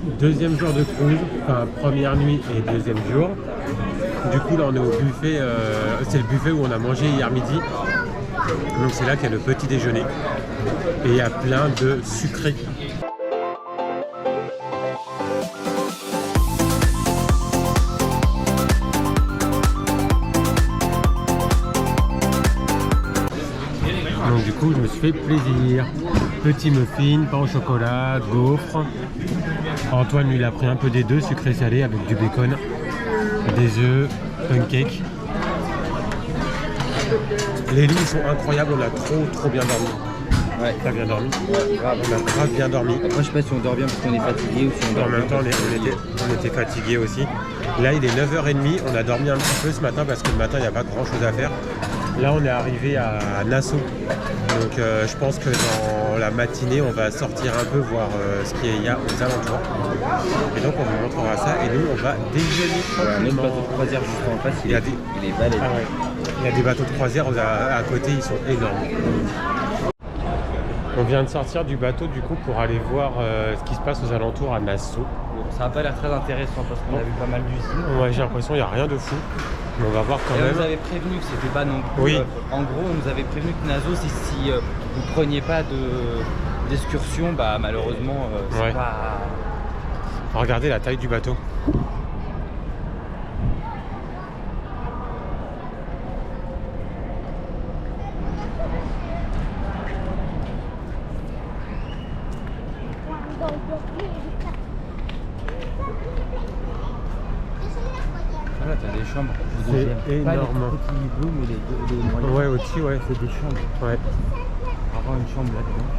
Deuxième jour de cruise, enfin première nuit et deuxième jour. Du coup là on est au buffet, c'est le buffet où on a mangé hier midi. Donc c'est là qu'il y a le petit déjeuner. Et il y a plein de sucrés. Donc du coup je me suis fait plaisir. Petit muffin, pain au chocolat, gaufres. Antoine lui il a pris un peu des deux, sucré salé avec du bacon, des œufs, pancake. Les lits sont incroyables, on a trop bien dormi. Ouais. T'as bien dormi? Ouais, grave. On a grave bien dormi. Après, je sais pas si on dort bien parce qu'on est fatigué ou si on dort En même temps, bien on était fatigués aussi. Là, il est 9h30. On a dormi un petit peu ce matin parce que le matin, il n'y a pas grand chose à faire. Là, on est arrivé à Nassau. Donc, je pense que dans la matinée, on va sortir un peu, voir ce qu'il y a aux alentours. Et donc, on vous montrera ça. Et nous, on va déjeuner un autre tranquillement. bateau de croisière juste en face, Il y a des- il est balèze. Ah ouais. Il y a des bateaux de croisière à côté, ils sont énormes. On vient de sortir du bateau du coup pour aller voir ce qui se passe aux alentours à Nassau. Bon, ça n'a pas l'air très intéressant parce qu'on a vu pas mal d'usines. Ouais, j'ai l'impression qu'il n'y a rien de fou. Mais on va voir quand Et on même. nous avait prévenu que c'était pas non plus. Oui. En gros, on nous avait prévenu que Nassau, si vous preniez pas d'excursion, bah malheureusement, c'est Ouais. pas. Regardez la taille du bateau. Voilà, t'as des chambres. C'est Pas les énorme. petits bleus, mais les moyens. Ouais, au-dessus, ouais. C'est des chambres. Ouais. On va avoir une chambre là-dedans.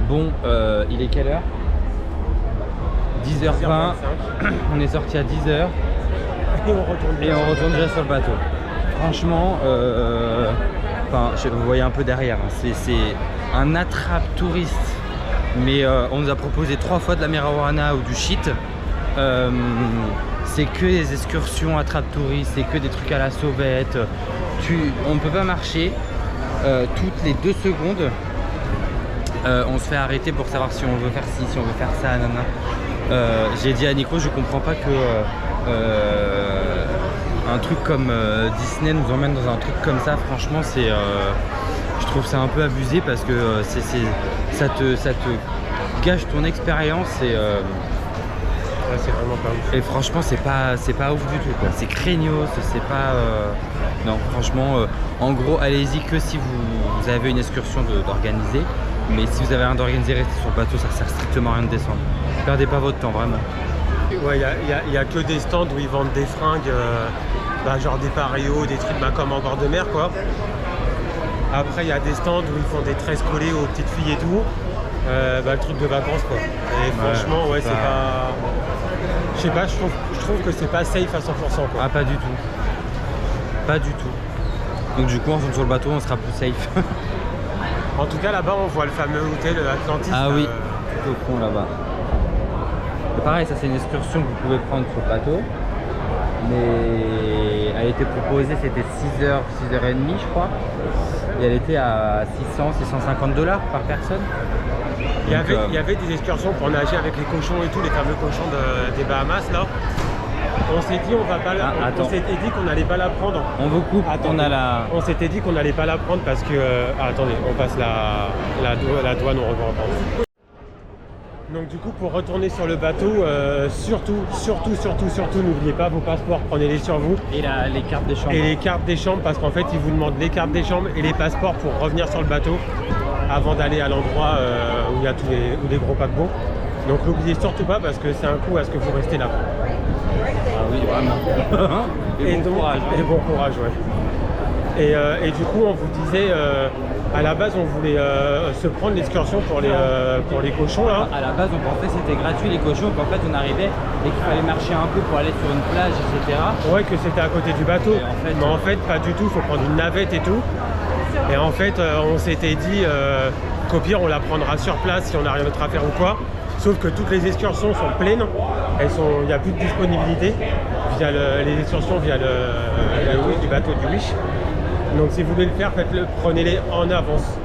Bon, il est quelle heure? 10h20. On est sorti à 10h. Et on retourne déjà sur le bateau. Franchement, vous voyez un peu derrière, hein, c'est un attrape-touriste. Mais on nous a proposé 3 fois de la marijuana ou du shit. C'est que des excursions attrape-touristes, c'est que des trucs à la sauvette. On ne peut pas marcher. Toutes les 2 secondes, on se fait arrêter pour savoir si on veut faire ci, si on veut faire ça, nanana. J'ai dit à Nico, je comprends pas que un truc comme Disney nous emmène dans un truc comme ça. Franchement, je trouve ça un peu abusé parce que ça te gâche ton expérience et c'est vraiment pas ouf. et franchement c'est pas ouf du tout quoi. C'est craignos, c'est pas non franchement en gros allez-y que si vous avez une excursion d'organiser, mais si vous avez rien d'organisé, restez sur le bateau, ça sert strictement à rien de descendre. Perdez pas votre temps vraiment. Ouais, il y a que des stands où ils vendent des fringues, genre des paréos, des trucs comme en bord de mer quoi. Après il y a des stands où ils font des tresses collées aux petites filles et tout. Le truc de vacances quoi. Et franchement ouais c'est pas. Je sais pas, je trouve que c'est pas safe à 100% quoi. Ah pas du tout. Pas du tout. Donc du coup on rentre sur le bateau, on sera plus safe. En tout cas là-bas on voit le fameux hôtel Atlantis. Ah oui, tout au fond là-bas. Pareil, ça c'est une excursion que vous pouvez prendre sur le bateau. Mais elle était proposée, c'était 6h, 6h30 je crois. Et elle était à 600, $650 par personne. Il y avait des excursions pour nager avec les cochons et tout, les fameux cochons des Bahamas là. On s'est dit on s'était dit qu'on n'allait pas la prendre. On vous coupe, Attendez, on a la. On s'était dit qu'on n'allait pas la prendre parce que attendez, on passe la douane, on revoit encore. Donc du coup pour retourner sur le bateau, surtout n'oubliez pas vos passeports, prenez-les sur vous. Et les cartes des chambres. Et les cartes des chambres parce qu'en fait ils vous demandent les cartes des chambres et les passeports pour revenir sur le bateau avant d'aller à l'endroit où il y a tous les gros paquebots. Donc n'oubliez surtout pas parce que c'est un coup à ce que vous restez là. Ah oui vraiment. Et bon courage. Et bon courage ouais. Et du coup on vous disait à la base on voulait se prendre l'excursion pour les cochons là. À la base on pensait que c'était gratuit les cochons, qu'en fait on arrivait et qu'il fallait marcher un peu pour aller sur une plage etc. Ouais que c'était à côté du bateau. Mais en fait pas du tout, il faut prendre une navette et tout. Et en fait on s'était dit qu'au pire on la prendra sur place si on n'a rien d'autre à faire ou quoi. Sauf que toutes les excursions sont pleines, il n'y a plus de disponibilité via les excursions via le bateau du Wish. Donc si vous voulez le faire, prenez-les en avance.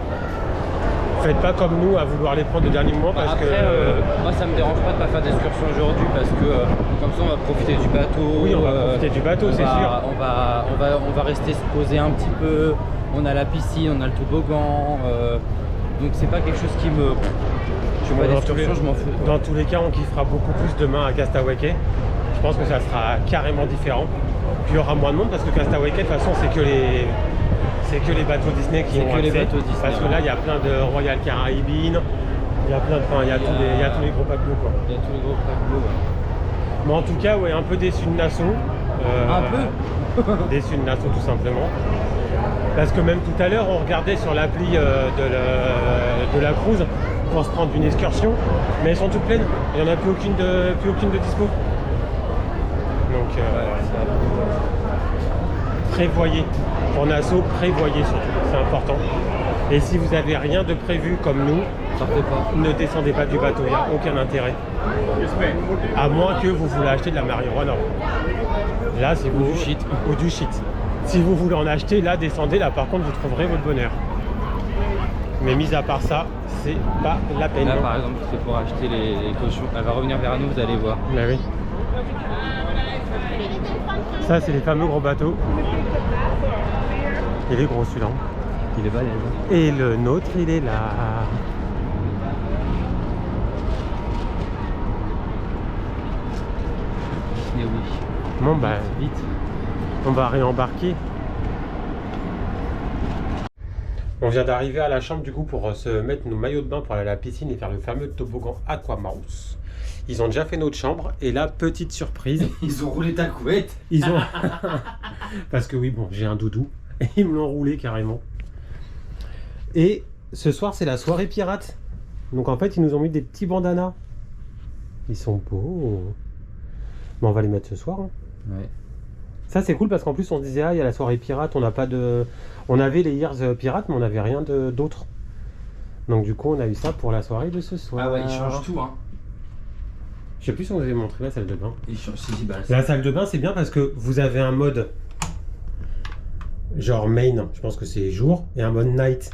Faites pas comme nous à vouloir les prendre au dernier moment parce Après, que... moi ça me dérange pas de pas faire d'excursion aujourd'hui parce que comme ça on va profiter du bateau. Oui, on va profiter du bateau, c'est sûr. On va rester se poser un petit peu. On a la piscine, on a le toboggan. Donc c'est pas quelque chose qui me... Je fais pas d'excursion, je m'en fous. Dans tous les cas, on kiffera beaucoup plus demain à Castaway Cay. Je pense que ça sera carrément différent. Puis il y aura moins de monde parce que Castaway Cay, de toute façon, c'est que les bateaux Disney qui ont accès. Parce que là, il y a plein de Royal Caribbean, il y a plein de... Enfin, il y a tous les gros paquebots, quoi. Il y a tous les gros paquebots, ouais. Mais en tout cas, ouais, un peu déçu de Nassau. Un peu déçu de Nassau, tout simplement. Parce que même tout à l'heure, on regardait sur l'appli de la cruise pour se prendre une excursion, mais elles sont toutes pleines. Il n'y en a plus aucune de dispo. Donc, prévoyez. Pour Nassau, prévoyez surtout. C'est important. Et si vous n'avez rien de prévu comme nous, ne descendez pas du bateau. Il n'y a aucun intérêt. À moins que vous voulez acheter de la marijuana. Là, c'est ou du shit. Ou du shit. Si vous voulez en acheter, là, descendez. Là, par contre, vous trouverez votre bonheur. Mais mis à part ça, c'est pas la peine. Là, par exemple, c'est pour acheter les cochons. Elle va revenir vers nous, vous allez voir. Bah oui. Ça, c'est les fameux gros bateaux. Il est gros celui-là. Il est balèze. Et le nôtre, il est là. Mais oui. Bon, bah, vite. On va réembarquer. On vient d'arriver à la chambre du coup pour se mettre nos maillots de bain pour aller à la piscine et faire le fameux toboggan Aquamouse. Ils ont déjà fait notre chambre et là, petite surprise. Ils ont roulé ta couette. Ils ont... Parce que oui, bon, j'ai un doudou. Et ils me l'ont roulé carrément. Et ce soir, c'est la soirée pirate. Donc en fait, ils nous ont mis des petits bandanas. Ils sont beaux. Bon, on va les mettre ce soir. Hein. Ouais. Ça c'est cool parce qu'en plus on disait ah il y a la soirée pirate, on n'a pas de... On avait les Years pirates mais on n'avait rien d'autre. Donc du coup on a eu ça pour la soirée de ce soir. Ah ouais, ils changent tout hein. Je sais plus si on vous avait montré la salle de bain. Bah, la salle de bain c'est bien parce que vous avez un mode genre main, je pense que c'est jour, et un mode night.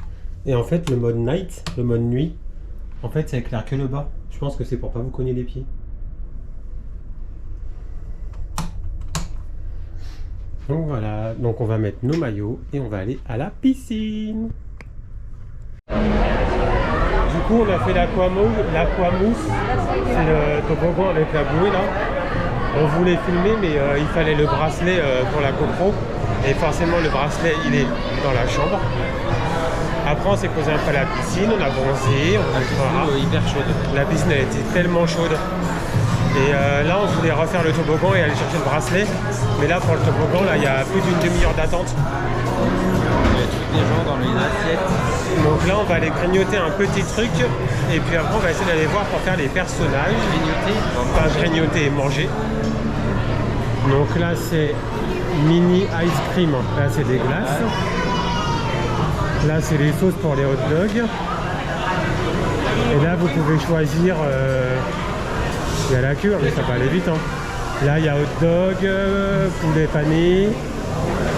Et en fait le mode night, le mode nuit, en fait ça éclaire que le bas. Je pense que c'est pour pas vous cogner les pieds. Donc voilà, donc on va mettre nos maillots et on va aller à la piscine. Du coup on a fait l'aquamousse, c'est le toboggan avec la bouée là. On voulait filmer mais il fallait le bracelet pour la GoPro. Et forcément le bracelet il est dans la chambre. Après on s'est posé un peu à la piscine, on a bronzé, hyper chaude. La piscine elle était tellement chaude. Et là on voulait refaire le toboggan et aller chercher le bracelet. Mais là pour le toboggan, là il y a plus d'une demi-heure d'attente. Il y a tous des gens dans les assiettes. Donc là on va aller grignoter un petit truc. Et puis après on va essayer d'aller voir pour faire les personnages. Grignoter. Enfin grignoter et manger. Donc là c'est mini ice cream. Là c'est des glaces. Là c'est les sauces pour les hot dogs. Et là vous pouvez choisir... il y a la queue, mais ça va aller vite. Hein. Là, il y a hot dog, poulet pané,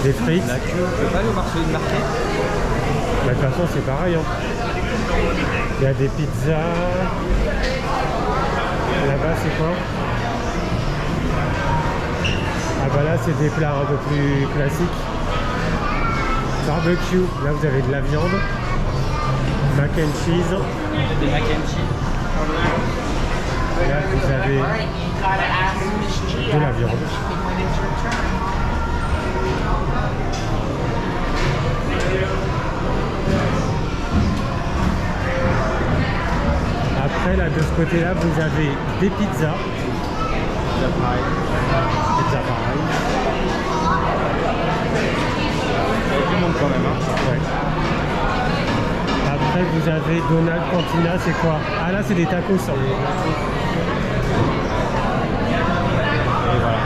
des frites. La queue, tu peux pas aller au marché de marquet? De toute façon, c'est pareil. Hein. Il y a des pizzas. Là-bas, c'est quoi? Ah bah là, c'est des plats un peu plus classiques. Barbecue, là, vous avez de la viande. Mac and cheese. Des mac and cheese. Là, vous avez de la viande. Après, là, de ce côté-là, vous avez des pizzas. Pizza pareil. Pizza pareil. Il y a du monde quand même. Hein. Ouais. Après, vous avez Donald Cantina, c'est quoi? Ah là, c'est des tacos. Hein. Et voilà.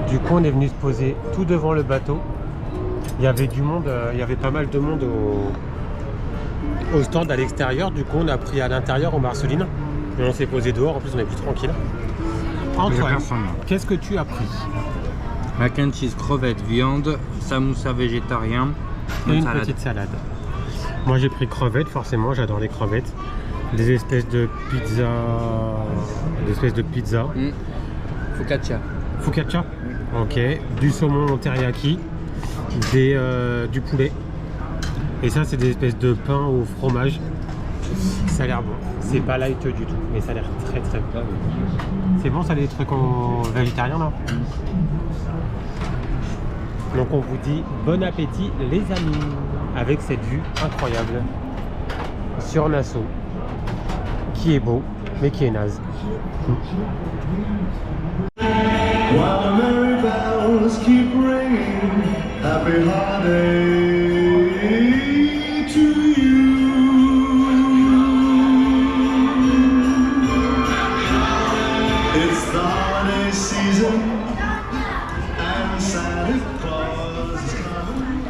Du coup, on est venu se poser tout devant le bateau. Il y avait du monde, il y avait pas mal de monde au stand à l'extérieur. Du coup, on a pris à l'intérieur au Marceline. Et on s'est posé dehors, en plus on est plus tranquille. Antoine, qu'est-ce que tu as pris? Mac and cheese, crevettes, viande, samoussa végétarien. Et une petite salade. Moi j'ai pris crevettes, forcément, j'adore les crevettes. Des espèces de pizza. Focaccia. Focaccia. Ok. Du saumon teriyaki. Du poulet. Et ça c'est des espèces de pain au fromage. Ça a l'air bon. C'est pas light du tout, mais ça a l'air très très bon. C'est bon ça les trucs en végétarien là. Donc on vous dit bon appétit les amis, avec cette vue incroyable sur Nassau, qui est beau mais qui est naze. While the merry bells keep ringing, happy holiday to you. It's the holiday season and Santa Claus is coming.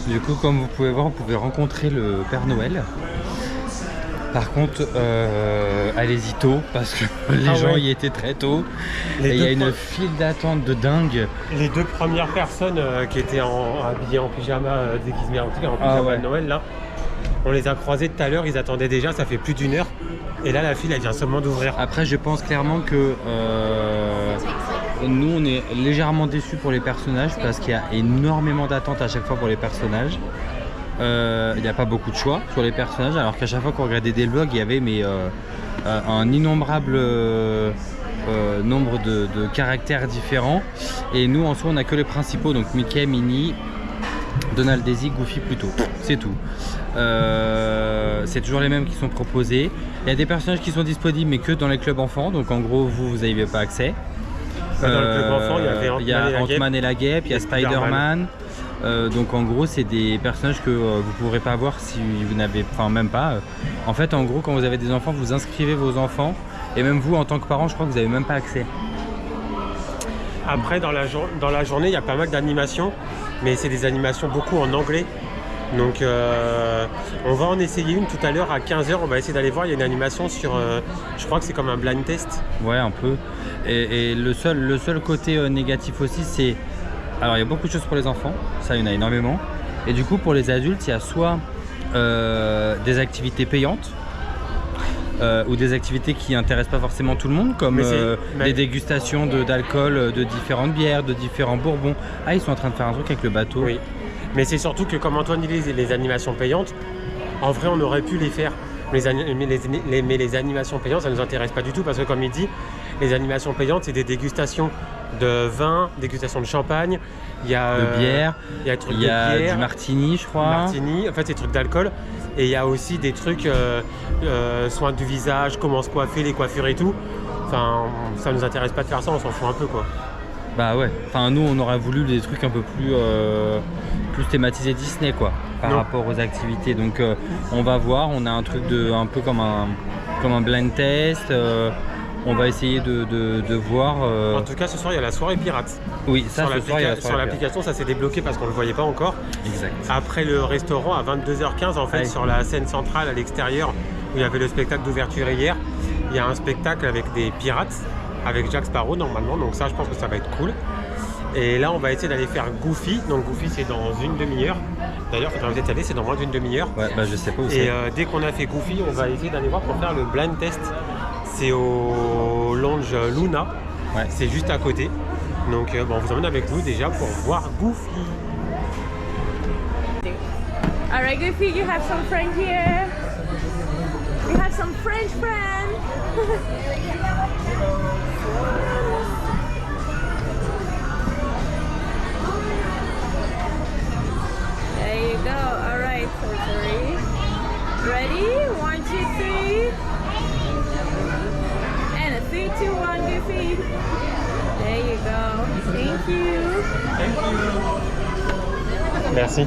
Du coup, comme vous pouvez voir, vous pouvez rencontrer le Père Noël. Par contre, allez-y tôt parce que les gens y étaient très tôt. Et il y a une file d'attente de dingue. Les deux premières personnes qui étaient habillées en pyjama, déguisées en pyjama de Noël, là, on les a croisés tout à l'heure, ils attendaient déjà, ça fait plus d'1 heure. Et là, la file, elle vient seulement d'ouvrir. Après, je pense clairement que nous, on est légèrement déçus pour les personnages parce qu'il y a énormément d'attentes à chaque fois pour les personnages. Il n'y a pas beaucoup de choix sur les personnages, alors qu'à chaque fois qu'on regardait des vlogs, il y avait un innombrable nombre de caractères différents. Et nous, en soi, on n'a que les principaux, donc Mickey, Minnie, Donald, Daisy, Goofy plutôt. C'est tout. C'est toujours les mêmes qui sont proposés. Il y a des personnages qui sont disponibles, mais que dans les clubs enfants. Donc en gros, vous n'avez pas accès. Dans le club enfant, il y avait Ant-Man et la Guêpe, il y a Spider-Man. Donc en gros c'est des personnages que vous ne pourrez pas voir si vous n'avez, enfin même pas. En fait en gros quand vous avez des enfants, vous inscrivez vos enfants et même vous en tant que parent je crois que vous n'avez même pas accès. Après dans la journée il y a pas mal d'animations, mais c'est des animations beaucoup en anglais. Donc on va en essayer une tout à l'heure à 15 h, on va essayer d'aller voir, il y a une animation sur, je crois que c'est comme un blind test. Ouais un peu. Et le seul côté négatif aussi c'est... Alors il y a beaucoup de choses pour les enfants, ça il y en a énormément. Et du coup pour les adultes il y a soit des activités payantes ou des activités qui n'intéressent pas forcément tout le monde, comme des dégustations d'alcool, de différentes bières, de différents bourbons. Ah ils sont en train de faire un truc avec le bateau. Oui, mais c'est surtout que comme Antoine dit les animations payantes, en vrai on aurait pu les faire. Mais les animations payantes ça ne nous intéresse pas du tout parce que comme il dit, les animations payantes c'est des dégustations de vin, dégustation de champagne, il y a de bière, il y a du martini je crois. Martini, en fait c'est des trucs d'alcool et il y a aussi des trucs soins du visage, comment se coiffer, les coiffures et tout. Enfin ça nous intéresse pas de faire ça, on s'en fout un peu quoi. Bah ouais, enfin nous on aurait voulu des trucs un peu plus thématisés Disney quoi, par rapport aux activités. Donc on va voir, on a un truc un peu comme un blind test. On va essayer de voir. En tout cas, ce soir, il y a la soirée pirate. Oui, ça, sur l'application, ça s'est débloqué parce qu'on ne le voyait pas encore. Exact. Après le restaurant, à 22 h 15, en fait, sur la scène centrale à l'extérieur, où il y avait le spectacle d'ouverture hier, il y a un spectacle avec des pirates, avec Jack Sparrow normalement. Donc ça, je pense que ça va être cool. Et là, on va essayer d'aller faire Goofy. Donc Goofy, c'est dans une demi-heure. D'ailleurs, il faudra peut-être y aller, c'est dans moins d'une demi-heure. Ouais, bah je sais pas où c'est. Et dès qu'on a fait Goofy, on va essayer d'aller voir pour faire le blind test. C'est au lounge Luna, c'est juste à côté. Donc on vous emmène avec nous déjà pour voir Goofy. Alright Goofy, you have some friend here. We have some French friend. There you go. Alright, so 3. Ready? 1, 2, 3. 3, 2, 1, Goofy. There you go. Thank you. Thank you. Merci.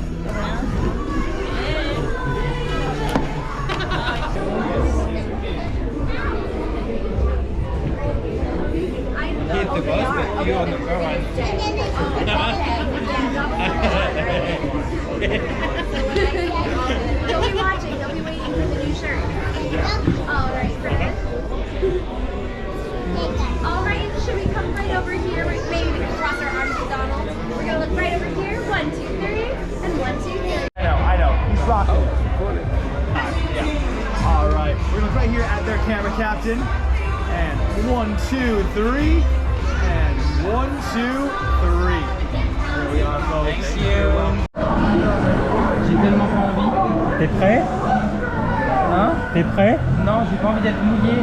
He's the boss, but you're on the car. They'll be watching. They'll be waiting for the new shirt. All right, perfect. All right, should we come right over here? Maybe we can cross our arms with Donald. We're gonna look right over here. 1, 2, 3, and 1, rocking. Yeah. All right. We're gonna look right here at their camera captain. And 1, 2, 3. And 1, 2, 3. There we are, folks. Thank you. J'ai tellement pas envie. T'es prêt? Hein? T'es prêt? Non, j'ai pas envie d'être mouillé.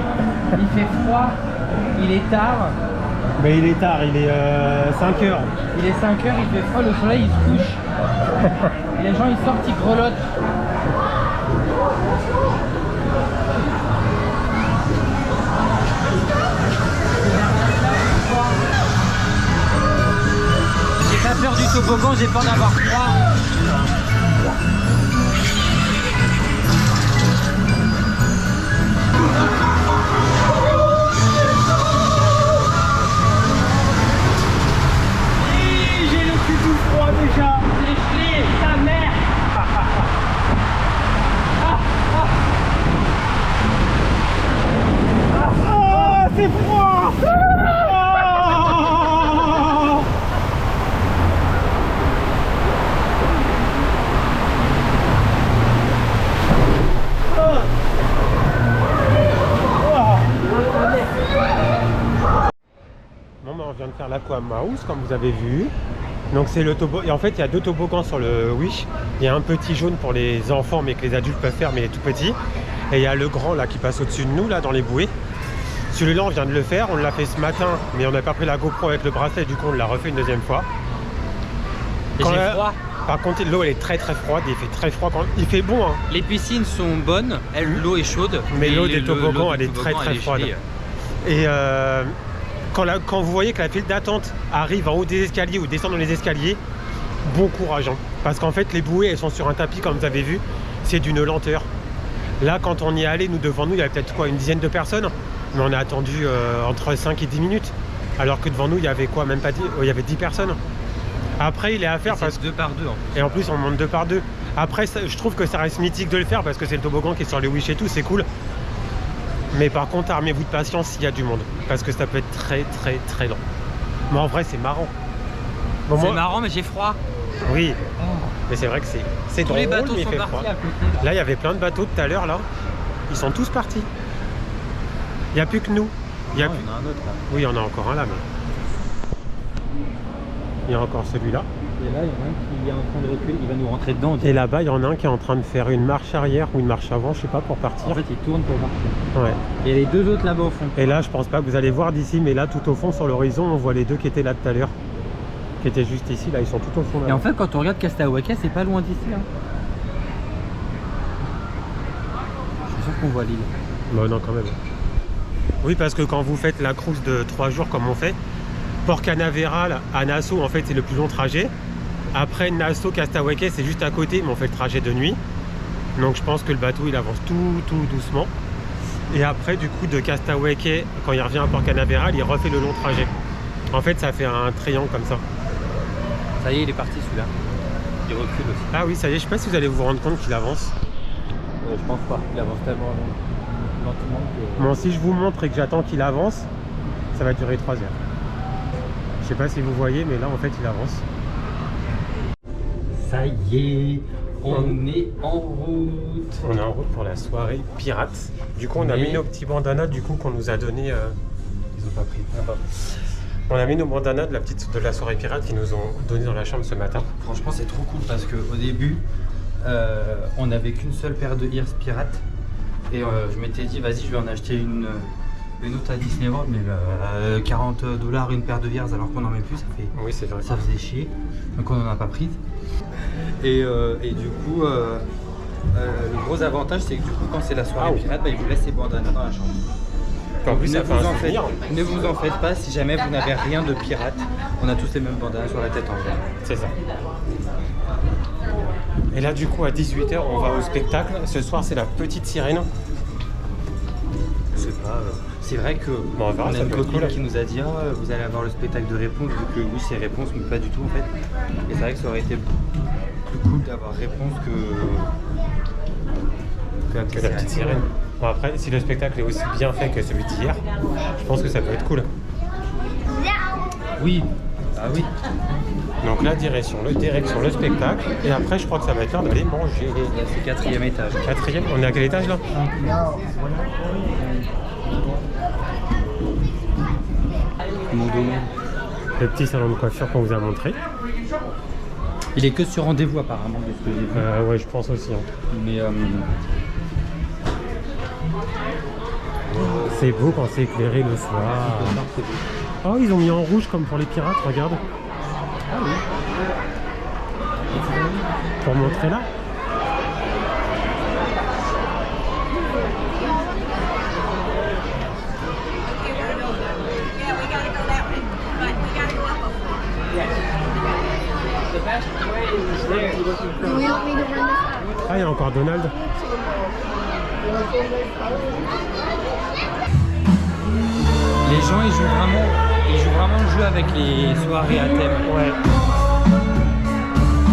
Il fait froid. Il est tard. Mais il est tard, il est 5h. Il est 5 h, il fait froid, le soleil il se couche. Et les gens ils sortent, ils grelottent. J'ai pas peur du toboggan, j'ai peur d'avoir froid. Déjà. Fléché, ta mère. Ah, c'est froid. Bon, on vient de faire l'Aqua Mouse, comme vous avez vu. Donc c'est le toboggan. Et en fait, il y a 2 toboggans sur le Wish. Il y a un petit jaune pour les enfants, mais que les adultes peuvent faire, mais il est tout petit. Et il y a le grand là qui passe au-dessus de nous, là, dans les bouées. Celui-là, on vient de le faire. On l'a fait ce matin, mais on n'a pas pris la GoPro avec le bracelet. Du coup, on l'a refait une deuxième fois. Et j'ai froid. Par contre, l'eau, elle est très très froide. Il fait très froid. Il fait bon, hein. Les piscines sont bonnes, l'eau est chaude. Mais l'eau Et des toboggans, l'eau elle du est très toboggan, très elle est froide. gelée. Et quand vous voyez que la file d'attente arrive en haut des escaliers ou descend dans les escaliers, bon courage, hein. Parce qu'en fait les bouées elles sont sur un tapis comme vous avez vu, c'est d'une lenteur. Là quand on y est allé, nous devant nous il y avait peut-être quoi, une dizaine de personnes, mais on a attendu entre 5 et 10 minutes, alors que devant nous il y avait quoi, même pas 10, il y avait 10 personnes. Après il est à faire parce que 2 par 2 en plus. Et en plus on monte 2 par 2. Après ça, je trouve que ça reste mythique de le faire parce que c'est le toboggan qui est sur les Wish et tout, c'est cool. Mais par contre armez-vous de patience s'il y a du monde, parce que ça peut être très très très lent. Mais en vrai c'est marrant. Bon, C'est moi... marrant mais j'ai froid. Oui, mais c'est vrai que c'est Tous drôle, les bateaux mais il sont fait partis froid. à côté. Là il y avait plein de bateaux tout à l'heure là, ils sont tous partis. Il n'y a plus que nous. Il y a Non, plus... il y en a un autre là. Oui, il y en a encore un là. Mais... Il y a encore celui-là. Et là, il y en a un qui est en train de reculer, il va nous rentrer dedans. Et là-bas, il y en a un qui est en train de faire une marche arrière ou une marche avant, je sais pas, pour partir. En fait, il tourne pour marcher. Ouais. Et il y a les 2 autres là-bas au fond. Et là, je pense pas que vous allez voir d'ici, mais là, tout au fond, sur l'horizon, on voit les 2 qui étaient là tout à l'heure. Qui étaient juste ici, là, ils sont tout au fond là. Et en fait, quand on regarde Castaway, c'est pas loin d'ici. Hein. Je suis sûr qu'on voit l'île. Bah non, quand même. Oui, parce que quand vous faites la cruise de 3 jours comme on fait, Port Canaveral à Nassau, en fait, c'est le plus long trajet. Après Nassau, Castaway, c'est juste à côté, mais on fait le trajet de nuit. Donc je pense que le bateau, il avance tout doucement. Et après, du coup, de Castaway, quand il revient à Port Canaveral, il refait le long trajet. En fait, ça fait un triangle comme ça. Ça y est, il est parti celui-là. Il recule aussi. Ah oui, ça y est, je sais pas si vous allez vous rendre compte qu'il avance. Je pense pas. Il avance tellement lentement que... Bon, si je vous montre et que j'attends qu'il avance, ça va durer 3 heures. Je sais pas si vous voyez, mais là, en fait, il avance. Ça y est, on est en route. On est en route pour la soirée pirate. Du coup, on a mis nos petits bandanas du coup qu'on nous a donné. Ils ont pas pris. Ah, bah. On a mis nos bandanas de la soirée pirate qu'ils nous ont donné dans la chambre ce matin. Franchement, c'est trop cool parce qu'au début, on n'avait qu'une seule paire de Ears pirates. Et je m'étais dit, vas-y, je vais en acheter une autre à Disney World, mais $40 une paire de Ears alors qu'on n'en met plus, ça fait. Oui, c'est vrai. Ça faisait chier. Donc on n'en a pas prise. Et du coup, le gros avantage, c'est que du coup, quand c'est la soirée pirate, bah, ils vous laissent ces bandanas dans la chambre. En plus, ça fait un souvenir. Ne vous en faites pas si jamais vous n'avez rien de pirate. On a tous les mêmes bandanas sur la tête en vrai. C'est ça. Et là, du coup, à 18h, on va au spectacle. Ce soir, c'est la petite sirène. C'est vrai que bon, on a une copine qui nous a dit vous allez avoir le spectacle de réponse, vu que oui c'est réponse mais pas du tout en fait. Et c'est vrai que ça aurait été plus cool d'avoir réponse que la petite sirène. Bon, après, si le spectacle est aussi bien fait que celui d'hier, je pense que ça peut être cool. Oui, ah oui. Donc la direction, le spectacle. Et après, je crois que ça va être l'heure d'aller manger. C'est 4e étage. 4e, on est à quel étage là? Mon dos. Le petit salon de coiffure qu'on vous a montré. Il est que sur rendez-vous apparemment de ce que j'ai vu. Ouais, je pense aussi. Hein. Mais C'est beau quand c'est éclairé le soir. Oh, ils ont mis en rouge comme pour les pirates, regarde. Ah oui. Pour montrer là. Yeah, we gotta go that way. But we gotta go up a The best way is there. Do we want me to run this up? Ah, il y a encore Donald. les gens ils jouent vraiment le jeu avec les soirées à thème. Ouais.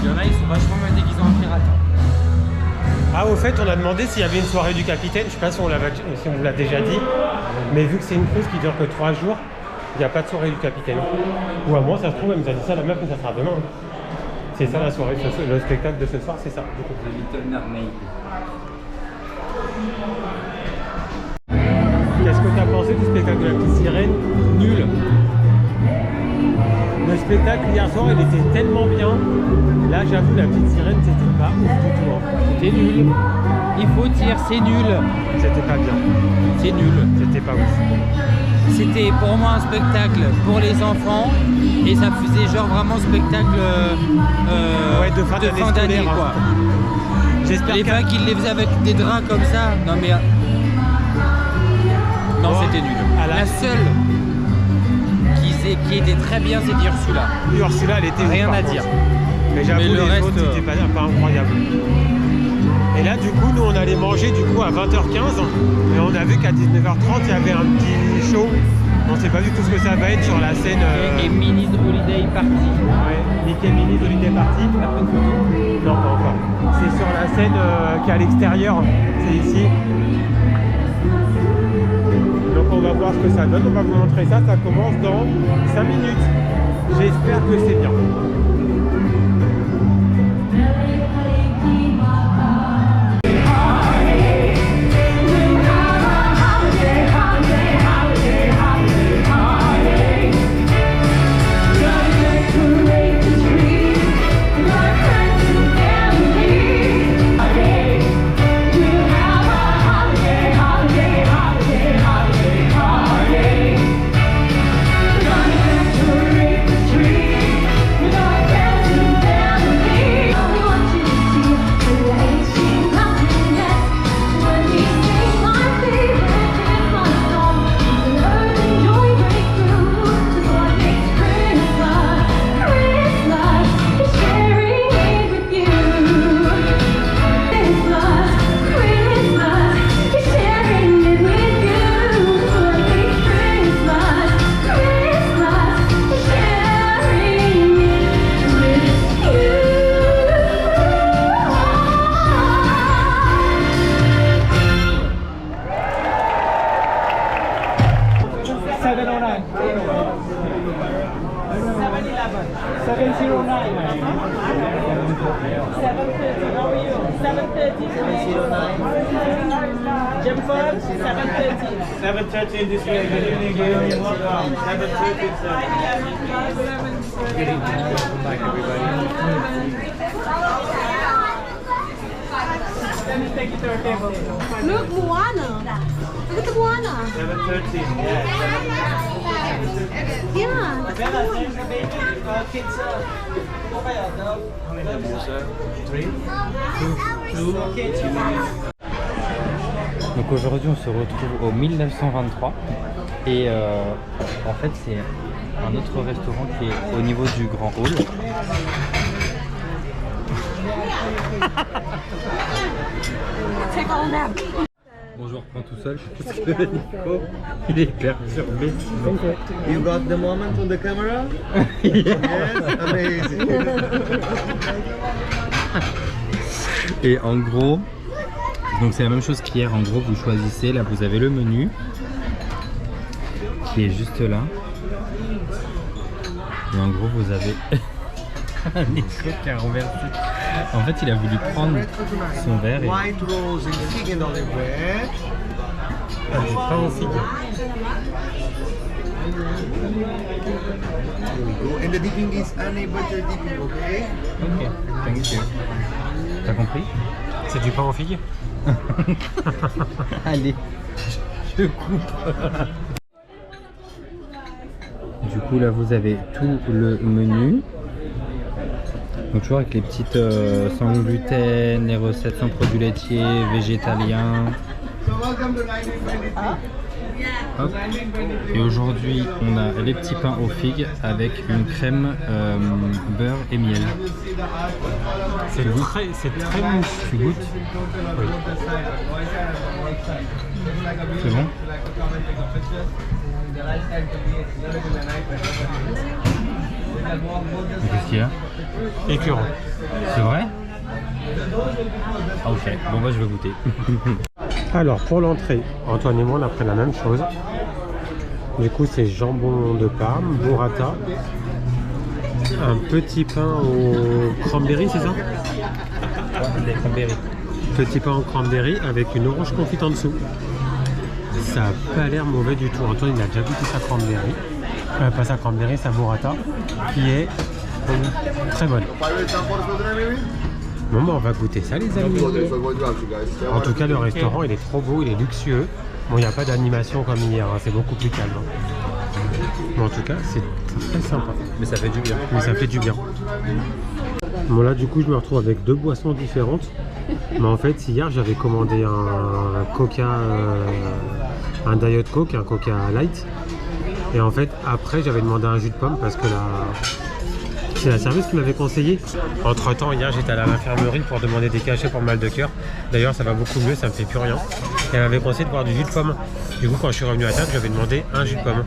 Il y en a, ils sont vachement bien déguisés en pirates. Ah, au fait, on a demandé s'il y avait une soirée du capitaine. Je sais pas si on vous l'a déjà dit. Mais vu que c'est une cruise qui dure que 3 jours, il n'y a pas de soirée du capitaine. Ou à moi, ça se trouve, elle nous a dit ça la meuf, mais ça sera demain. C'est ça la soirée, le spectacle de ce soir, c'est ça. The Little Mermaid. Qu'est-ce que tu as pensé du spectacle de la petite sirène? Nul. Le spectacle hier soir, il était tellement bien. Là, j'avoue, la petite sirène, c'était pas ouf du tout. Hein. C'était nul. Il faut dire, c'est nul. C'était pas bien. C'est nul. C'était pas ouf. C'était pour moi un spectacle pour les enfants et ça faisait genre vraiment spectacle Ouais, de fin d'année quoi. quoi. J'espère Les vagues, ils les faisaient avec des draps comme ça. Non mais non, Bon, c'était nul. à la- La seule qui était très bien, c'est Ursula. Ursula, elle était Rien ouf, à par dire. contre. Mais j'avoue, Mais le les reste, autres, c'était pas incroyable. Et là, du coup, nous, on allait manger du coup à 20h15. Et on a vu qu'à 19h30, il y avait un petit show. On sait pas du tout ce que ça va être sur la scène. Et Minnie's Holiday Party. Ouais, Mickey Minnie's Holiday Party. Non, pas encore. C'est sur la scène qui est à l'extérieur. C'est ici. Donc on va voir ce que ça donne. On va vous montrer ça. Ça commence dans 5 minutes. J'espère que c'est bien. Look, Moana. Look at Moana. 7:30. Yeah. Donc aujourd'hui on se retrouve au 1923 et en fait c'est un autre restaurant qui est au niveau du grand hall. Bon, je reprends tout seul parce que Nico il est perturbé. You got the moment on the camera? Yes, amazing. Et en gros, donc c'est la même chose qu'hier. En gros, vous choisissez, là vous avez le menu qui est juste là. Et en gros, vous avez Nico qui a renversé. En fait, il a voulu prendre son verre et... White rose in fig and olive bread. Du pain aux figues. Here we go. And the dipping is honey butter dipping, okay? Ok, thank you. T'as compris? C'est du pain aux figues? Allez, je coupe. Du coup, là, vous avez tout le menu. Donc, toujours avec les petites sans gluten, les recettes sans produits laitiers, végétaliens. So welcome to 1923. Hop. Et aujourd'hui, on a les petits pains aux figues avec une crème beurre et miel. C'est très mou. Tu goûtes? Oui. C'est bon? Qu'est-ce qu'il y a? Écœurant. C'est vrai? Ok, bon bah je vais goûter. Alors pour l'entrée, Antoine et moi on a pris la même chose. Du coup c'est jambon de Parme, burrata, un petit pain au cranberry, c'est ça? Des cranberries. Petit pain au cranberry avec une orange confite en dessous. Ça a pas l'air mauvais du tout. Antoine il a déjà goûté sa cranberry. Pas sa cranberry, sa burrata, qui est très bonne. Bon bah on va goûter ça les amis. En tout cas le restaurant il est trop beau, il est luxueux. Bon il n'y a pas d'animation comme hier, hein, c'est beaucoup plus calme. Mais en tout cas c'est très sympa. Mais ça fait du bien. Mais ça fait du bien. Bon là du coup je me retrouve avec deux boissons différentes. Mais en fait hier j'avais commandé un Coca, un Diet Coke, un Coca Light. Et en fait après j'avais demandé un jus de pomme parce que c'est la service qui m'avait conseillé. Entre temps hier j'étais à l'infirmerie pour demander des cachets pour mal de cœur. D'ailleurs ça va beaucoup mieux, ça me fait plus rien. Et elle m'avait conseillé de boire du jus de pomme. Du coup quand je suis revenu à table j'avais demandé un jus de pomme.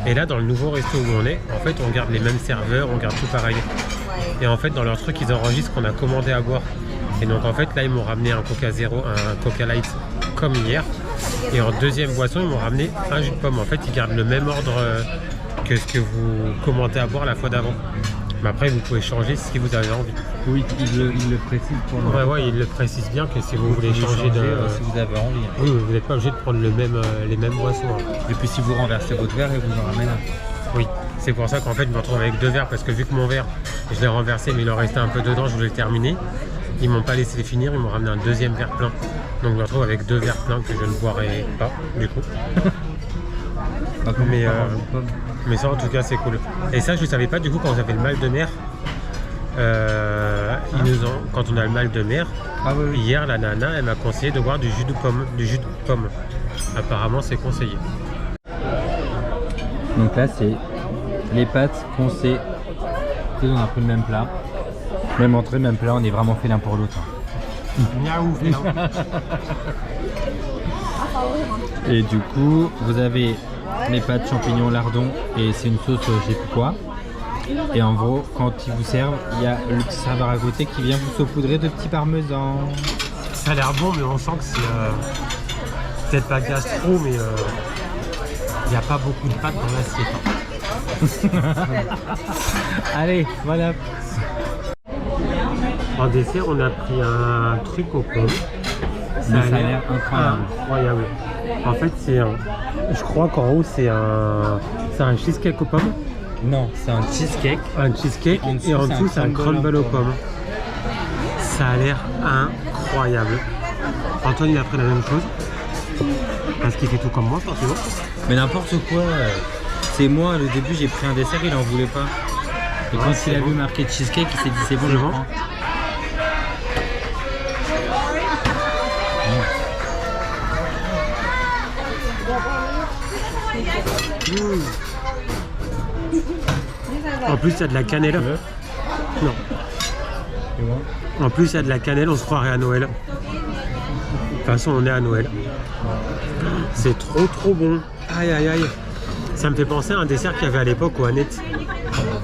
Et là dans le nouveau resto où on est, en fait on garde les mêmes serveurs, on garde tout pareil. Et en fait dans leur truc ils enregistrent qu'on a commandé à boire. Et donc en fait là ils m'ont ramené un Coca Zéro, un Coca Light comme hier. Et en deuxième boisson ils m'ont ramené un jus de pomme. En fait ils gardent le même ordre que ce que vous commandez à boire la fois d'avant. Mais après vous pouvez changer si vous avez envie. Oui, il le précise pour le... Ouais, il le précise bien que si vous voulez changer de... si vous avez envie. Oui, vous n'êtes pas obligé de prendre les mêmes boissons. Hein. Et puis si vous renversez votre verre, il vous en ramène un. Oui, c'est pour ça qu'en fait je me retrouve avec deux verres parce que vu que mon verre, je l'ai renversé mais il en restait un peu dedans, je voulais le terminer. Ils m'ont pas laissé finir, ils m'ont ramené un deuxième verre plein. Donc je me retrouve avec deux verres pleins que je ne boirai pas du coup. Mais ça en tout cas c'est cool. Et ça je ne savais pas du coup quand j'avais le mal de mer. Quand on a le mal de mer, hier la nana elle m'a conseillé de boire du jus de pomme. Apparemment c'est conseillé. Donc là c'est les pâtes foncées. On a pris le même plat. Même entrée, même plat, on est vraiment fait l'un pour l'autre. Miaou. Et du coup vous avez les pâtes champignons lardons et c'est une sauce je sais plus quoi. Et en gros quand ils vous servent il y a le petit serveur à côté qui vient vous saupoudrer de petits parmesans. Ça a l'air bon mais on sent que c'est peut-être pas gastro mais il n'y a pas beaucoup de pâtes dans l'assiette. Allez voilà. En dessert on a pris un truc au pommes. Ça a l'air incroyable. En fait je crois qu'en haut c'est un cheesecake aux pommes. Non, c'est un cheesecake. Un cheesecake et en dessous c'est un crumble aux pommes. Ça a l'air incroyable. Antoine il a pris la même chose. Parce qu'il fait tout comme moi forcément. Mais n'importe quoi. C'est moi, au début j'ai pris un dessert, il en voulait pas. Et quand il a vu marqué cheesecake, il s'est dit c'est bon, je prends. En plus il y a de la cannelle. Non. En plus il y a de la cannelle, on se croirait à Noël. De toute façon on est à Noël. C'est trop bon. Aïe aïe aïe. Ça me fait penser à un dessert qu'il y avait à l'époque au Annette.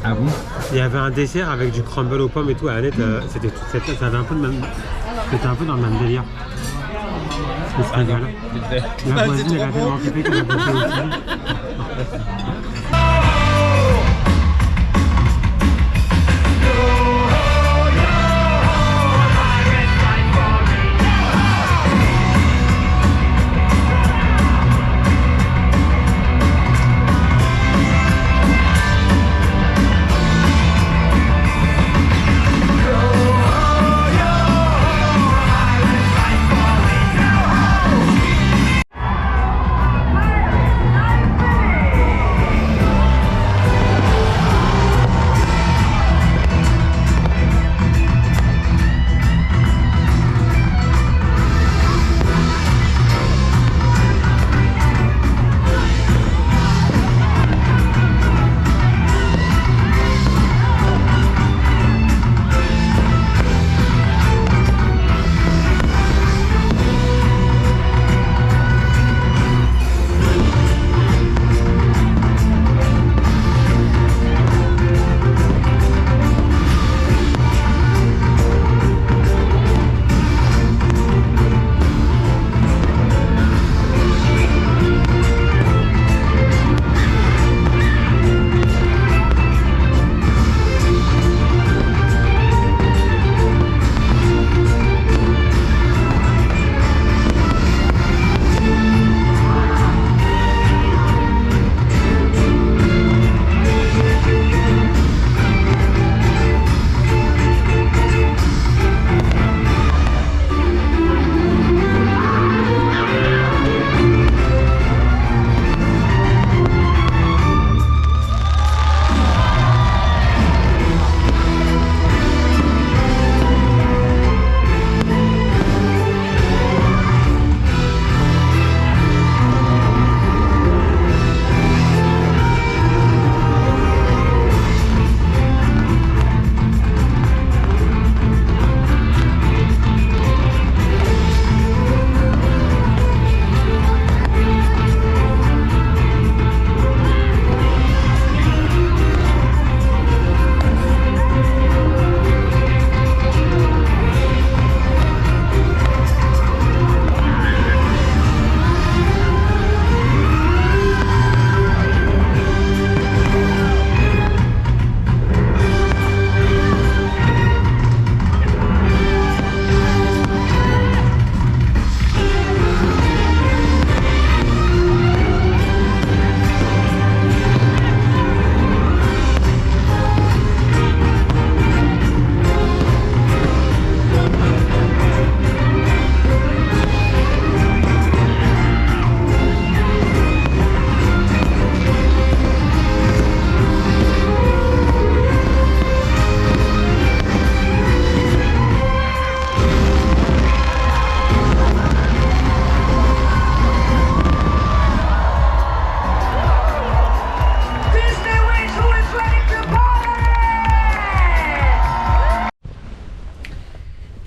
Ah bon? Il y avait un dessert avec du crumble aux pommes et tout à Annette. Ça avait un peu le même. C'était un peu dans le même délire. On se régale. La voisine elle a tellement occupée qu'elle a bouffé aussi. No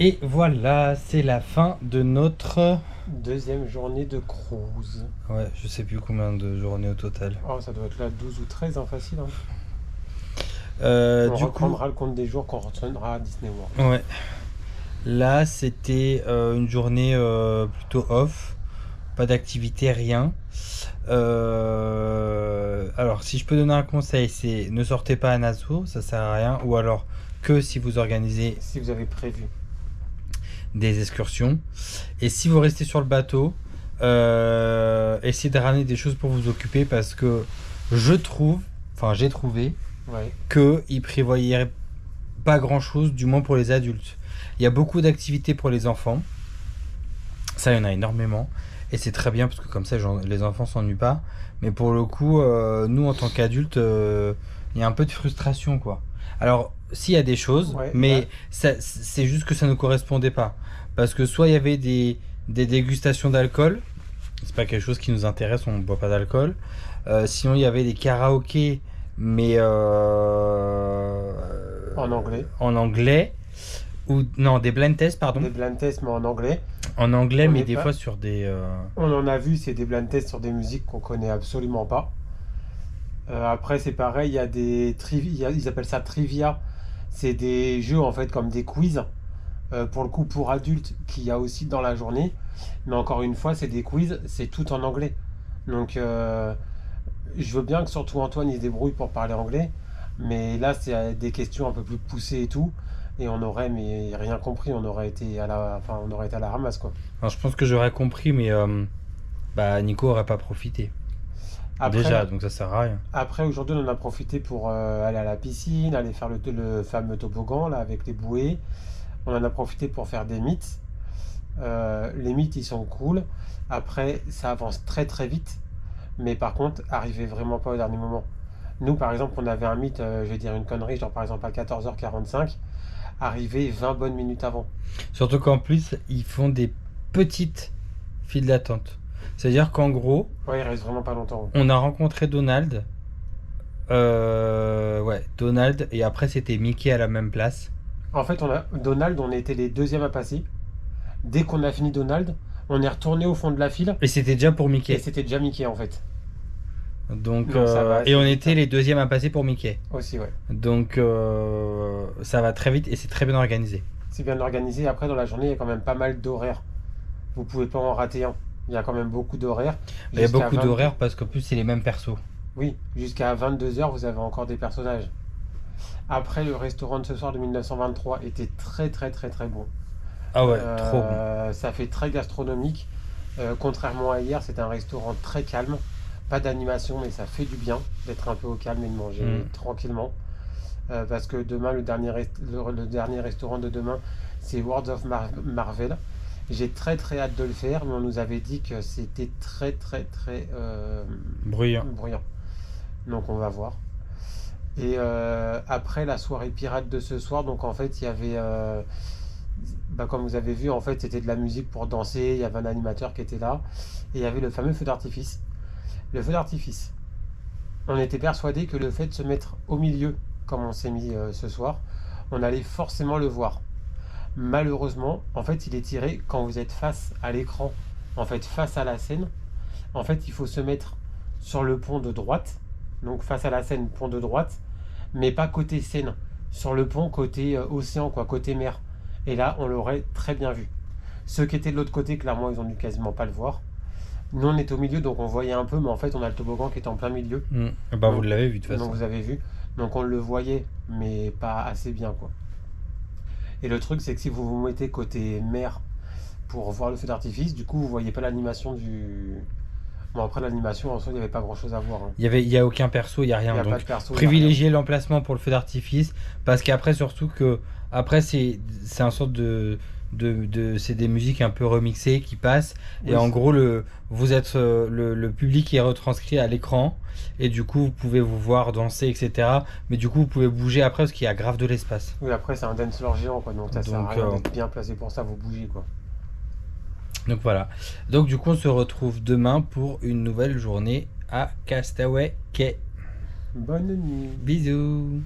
Et voilà, c'est la fin de notre... Deuxième journée de cruise. Ouais, je sais plus combien de journées au total. Oh, ça doit être là 12 ou 13, hein, facile. Hein. On Du coup, reprendra le compte des jours quand on retournera à Disney World. ouais. Là, c'était une journée plutôt off. Pas d'activité, rien. Alors, si je peux donner un conseil, c'est ne sortez pas à Nassau, ça sert à rien. Ou alors que si vous organisez Si vous avez prévu. des excursions. Et si vous restez sur le bateau, essayez de ramener des choses pour vous occuper parce que j'ai trouvé Ouais. qu'ils prévoyaient pas grand chose, du moins pour les adultes. Il y a beaucoup d'activités pour les enfants. Ça, il y en a énormément. Et c'est très bien parce que comme ça, les enfants s'ennuient pas. Mais pour le coup, nous, en tant qu'adultes, il y a un peu de frustration, quoi. Alors, s'il y a des choses, Ouais, mais ouais. c'est juste que ça ne correspondait pas. Parce que soit il y avait des dégustations d'alcool. C'est pas quelque chose qui nous intéresse, on ne boit pas d'alcool. Sinon, il y avait des karaokés, mais En anglais. en anglais. Ou non, des blind tests, pardon. Des blind tests, mais en anglais. En anglais, On mais est des pas- fois sur des... On en a vu, c'est des blind tests sur des musiques qu'on connaît absolument pas. Après, c'est pareil, il y a des trivia, ils appellent ça trivia. C'est des jeux en fait comme des quiz. Pour le coup, pour adultes, qu'il y a aussi dans la journée. Mais encore une fois, c'est des quiz, c'est tout en anglais. Donc, je veux bien que surtout Antoine il se débrouille pour parler anglais. Mais là, c'est des questions un peu plus poussées et tout. Et on aurait mais rien compris, on aurait été à la ramasse quoi. Alors, je pense que j'aurais compris, mais Nico aurait pas profité. Après, Déjà, donc ça sert à rien. Après, aujourd'hui, on en a profité pour aller à la piscine, aller faire le fameux toboggan là avec les bouées. On en a profité pour faire des mythes. Les mythes, ils sont cool. Après, ça avance très très vite. Mais par contre, arrivez vraiment pas au dernier moment. Nous, par exemple, on avait un mythe, je vais dire une connerie, genre par exemple à 14h45, arrivé 20 bonnes minutes avant. Surtout qu'en plus, ils font des petites files d'attente. C'est-à-dire qu'en gros, Ouais, il reste vraiment pas longtemps. on a rencontré Donald. Donald. Et après, c'était Mickey à la même place. En fait, Donald, on était les deuxièmes à passer. Dès qu'on a fini Donald, on est retourné au fond de la file Et c'était déjà pour et Mickey. c'était déjà Mickey en fait. Donc, Non, ça va, et on c'est était les deuxièmes à passer pour Mickey. Aussi, ouais. Donc, ça va très vite et c'est très bien organisé. C'est bien organisé. Après, dans la journée, il y a quand même pas mal d'horaires. Vous pouvez pas en rater un. Il y a quand même beaucoup d'horaires. Il y a Jusqu'à beaucoup 20 d'horaires parce qu'en plus, c'est les mêmes persos. Oui, jusqu'à 22h, vous avez encore des personnages. Après, le restaurant de ce soir de 1923 était très très très très bon. Ah ouais, trop bon. Ça fait très gastronomique. Contrairement à hier, c'était un restaurant très calme. Pas d'animation, mais ça fait du bien d'être un peu au calme et de manger tranquillement. Parce que demain, le dernier restaurant de demain, c'est World of Marvel. J'ai très très hâte de le faire, mais on nous avait dit que c'était très très très Bruyant. bruyant. Donc on va voir. Et après la soirée pirate de ce soir, donc en fait il y avait, comme vous avez vu, en fait c'était de la musique pour danser, il y avait un animateur qui était là, et il y avait le fameux feu d'artifice. Le feu d'artifice, on était persuadé que le fait de se mettre au milieu, comme on s'est mis ce soir, on allait forcément le voir. Malheureusement, en fait, il est tiré quand vous êtes face à l'écran, en fait, face à la scène. En fait, il faut se mettre sur le pont de droite, donc face à la scène, pont de droite, mais pas côté scène, sur le pont côté océan, quoi, côté mer. Et là, on l'aurait très bien vu. Ceux qui étaient de l'autre côté, clairement, ils ont dû quasiment pas le voir. Nous, on est au milieu, donc on voyait un peu, mais en fait, on a le toboggan qui est en plein milieu. Vous l'avez vu de toute Donc façon. vous avez vu. Donc on le voyait, mais pas assez bien, quoi. Et le truc, c'est que si vous vous mettez côté mer pour voir le feu d'artifice, du coup, vous voyez pas l'animation du... Bon, après l'animation, en soi, il n'y avait pas grand-chose à voir. Hein. Il y a aucun perso, il y a Il n'y rien. a pas Donc de perso. privilégiez l'emplacement pour le feu d'artifice parce qu'après surtout que après c'est un sorte c'est des musiques un peu remixées qui passent et Oui, en c'est- gros vous êtes le public est retranscrit à l'écran et du coup vous pouvez vous voir danser etc. Mais du coup vous pouvez bouger après parce qu'il y a grave de l'espace. Oui, après, c'est un dance floor géant, quoi. Donc ça sert à Donc, rien d'être bien placé pour ça, vous bougez, quoi. Donc voilà. Donc du coup on se retrouve demain pour une nouvelle journée à Castaway Cay. Bonne nuit. Bisous.